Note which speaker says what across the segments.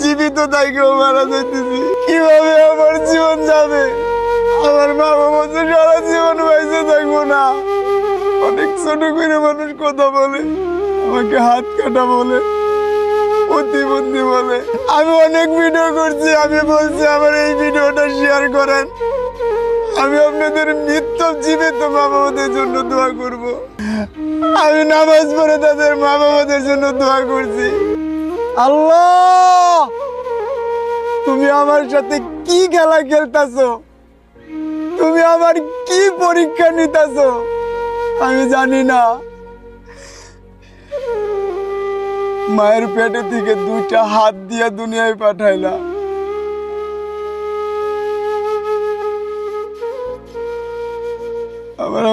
Speaker 1: জীবিত থাইকেও মারা যাইতেছি। কিভাবে আমার জীবন যাবে? আমার মা বাবা তো সারা জীবন বেঁচে থাকবো না। অনেক ছোট করে মানুষ কথা বলে, আমাকে হাত কাটা বলে, প্রতিবন্ধী বলে। আমি অনেক ভিডিও করছি, আমি বলছি আমার এই ভিডিওটা শেয়ার করেন। আমি আপনাদের মৃত্যু জীবিত মা বাবাদের জন্য দোয়া করব। আমি নামাজ পড়ে তাদের মা বাবাদের জন্য দোয়া করছি। আল্লাহ, তুমি আমার সাথে কি খেলা খেলতেছো? তুমি আমার কি পরীক্ষা নিতেছো? আমি জানি না। মায়ের পেটে থেকে দুইটা হাত দিয়ে দুনিয়ায় পাঠাইলা,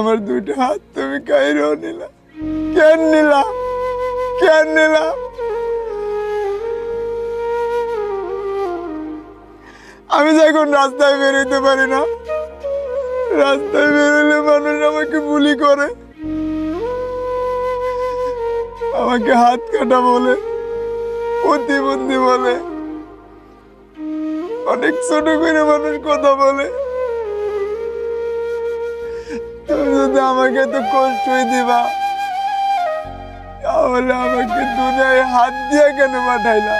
Speaker 1: আমার দুইটা হাত তুমি কাইরেও নিলা। কেন নিলা? কেন নিলা? আমি যখন রাস্তায় বেরোতে পারি না, রাস্তায় বেরোলে মানুষ আমাকে বুলি করে, আমাকে হাত কাটা বলে, প্রতিবন্ধী বলে, অনেক ছোট করে মানুষ কথা বলে। তুমি যদি আমাকে তো কষ্টই দিবা, তাহলে আমাকে দুনিয়ায় হাত দিয়ে কেন পাঠাইলা?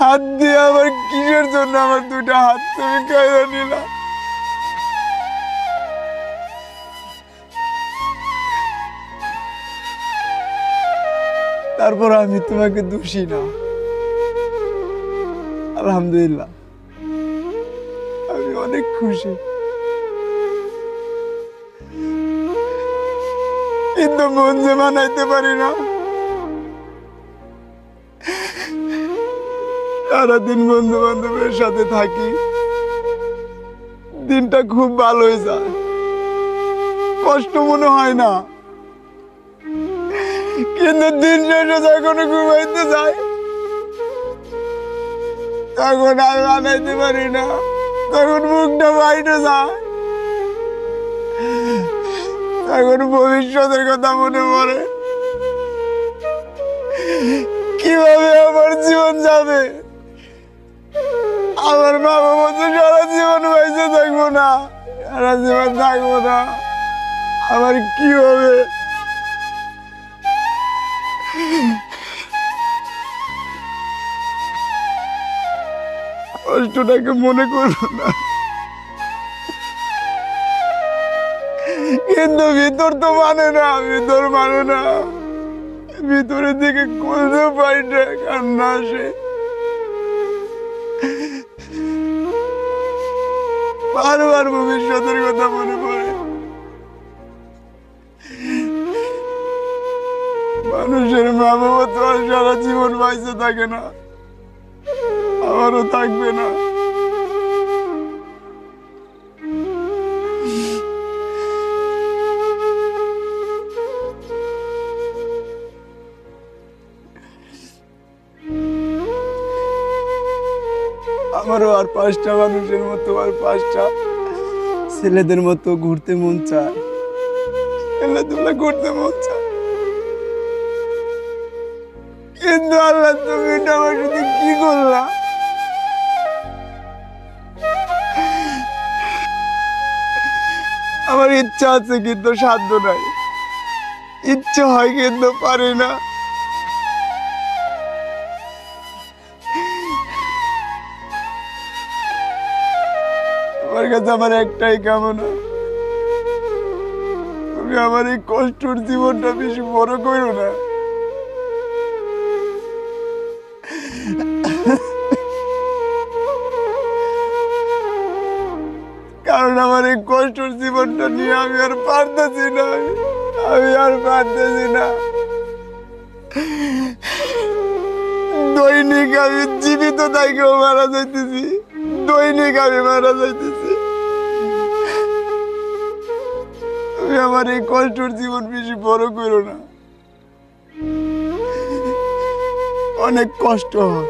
Speaker 1: হাত দিয়ে আবার কিসের জন্য আমার দুটা হাত তুমি কাইরা নিলা? তারপর আমি তোমাকে দোষী না। আলহামদুলিল্লাহ, আমি অনেক খুশি। কিন্তু মন যে মানাইতে পারি না। সারাদিন বন্ধু বান্ধবের সাথে থাকি, দিনটা খুব ভালোই যায়, কষ্ট মনে হয় না। কিন্তু দিন শেষে যখন ঘুমাইতে যাই, তখন আমি মানাইতে পারি না, তখন মুখটা বাইরে যায়, তখন ভবিষ্যতের কথা মনে পড়ে। কিভাবে আমার জীবন যাবে? আমার মা বাবা তো সারা জীবন বেঁচে থাকবো না, সারা জীবন থাকবো না। আমার কি হবে? কষ্টটাকে মনে করবো না, কিন্তু ভিতর তো মানে না, ভিতর মানে না। ভিতরের দিকে খুলতে পারি না, কান্না আসে। বারবার ভবিষ্যতের কথা মনে পড়ে। মানুষের মা বাবা তো আর সারা জীবন বাইসে থাকে না, আমারও থাকবে না। আমারও আর 5টা মানুষের মতো, আর 5টা ছেলেদের মতো ঘুরতে মন চায়, খেলাধুলা করতে মন চায়। কিন্তু আল্লাহ, তুমি এটা আমার সাথে কি করলা? আমার ইচ্ছা আছে কিন্তু সাধ্য নাই, ইচ্ছে হয় কিন্তু পারি না। আমার কাছে আমার একটাই কামনা, তুমি আমার এই কষ্টের জীবনটা বেশি বড় করো না। কারণ আমার এই কষ্টের জীবনটা নিয়ে আমি আর পারতেছি না, আমি আর পারতেছি না। দৈনিক আমি জীবিত থাইকেও মারা যাইতেছি, দৈনিক আমি মারা যাইতেছি। তুমি আমার এই কষ্টের জীবন বেশি বড় করো না। অনেক কষ্ট হয়,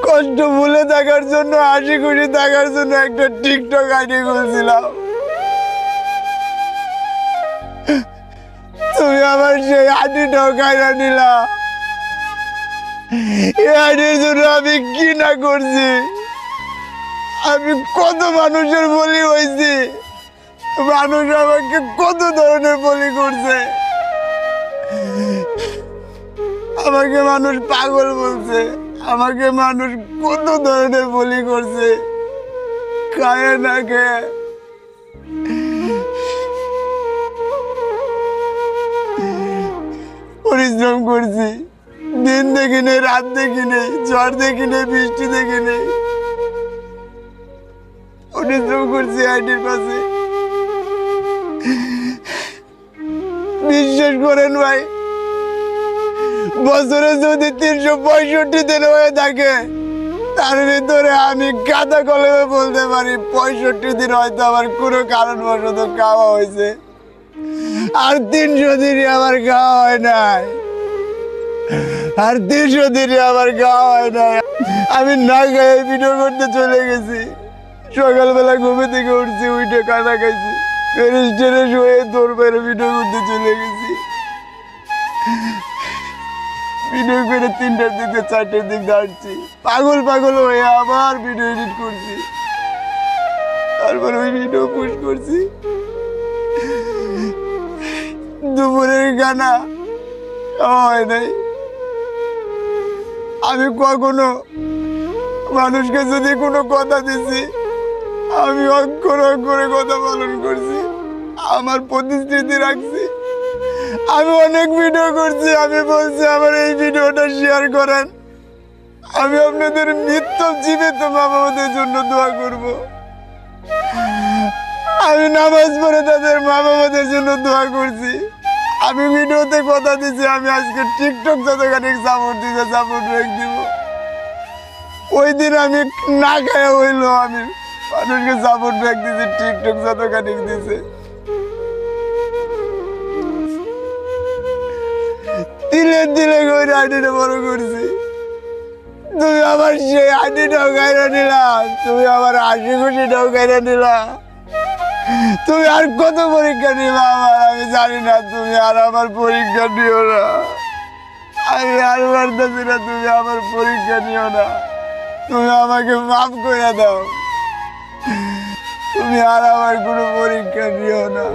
Speaker 1: কষ্ট ভুলে থাকার জন্য, হাসি খুশি থাকার জন্য একটা টিকটক আইডি খুলছিলাম। তুমি আমার সেই আইডিটাও খাইয়া নিলা। এই আইডির জন্য আমি কি না করছি, আমি কত মানুষের বলি হয়েছি, মানুষ আমাকে কত ধরনের বলি করছে, আমাকে মানুষ পাগল বলছে, আমাকে মানুষ কত ধরনের বলি করছে, খায় না খেয়ে। পরিশ্রম করছি, দিন দেখি নেই, রাত দেখি নেই, ঝড় দেখি নেই, বৃষ্টি দেখি নেই, পরিশ্রম করছি আইডির পাশে। বিশ্বাস করেন ভাই, বছরে যদি 365 দিন হয়ে থাকে, তার ভিতরে আমি কাদা কলমে বলতে পারি 65 দিন হয়তো আমার কোনো কারণবশত খাওয়া হয়েছে, আর 300 দিনই আমার খাওয়া হয় নাই, আর 300 দিনই আমার খাওয়া হয় নাই। আমি না খেয়ে ভিডিও করতে চলে গেছি, সকালবেলা ঘুমে থেকে উঠছি, উঠে কাদা খাইছি, ফেরেশ হয়ে দৌড় মেরে ভিডিও করতে চলে গেছি। ভিডিও করে 3টার দিকে 4টার দিক দাঁড়ছি, পাগল পাগল হয়ে আবার ভিডিও এডিট করছি, তারপর ওই ভিডিও পোস্ট করছি। দুপুরের গানা হয় নাই। আমি কখনো মানুষকে যদি কোনো কথা দিছি, আমি অক্ষর অক্ষরে কথা পালন করছি, আমার প্রতিশ্রুতি রাখছি। আমি অনেক ভিডিও করছি, আমি বলছি আমার এই ভিডিওটা শেয়ার করেন, আমি আপনাদের মৃত্যু জীবিত মা বাবাদের জন্য দোয়া করব। আমি নামাজ পড়ে তাদের মা বাবাদের জন্য দোয়া করছি। আমি ভিডিওতে কথা দিচ্ছি, আমি আজকে টিকটক যতখানি সাপোর্ট দিতে সাপোর্ট রেখে দিব। ওই দিন আমি না খাওয়া হইলো, আমি মানুষকে সাপোর্ট রেখে দিয়েছি, টিকটক যতখানি দিছে। দিলে দিলে করে আইডিটা বড় করছি। তুমি আমার সেই আইডিটাও গাইরা নিলা, তুমি আমার হাসি খুশিটাও গাইরা নিলা। তুমি আর কত পরীক্ষা নিবা আমার আমি জানি না, তুমি আর আমার পরীক্ষা নিও না, আমি আর পারতেছি না, তুমি আমার পরীক্ষা নিও না, তুমি আমাকে মাফ করে দাও, তুমি আর আমার কোনো পরীক্ষা নিও না।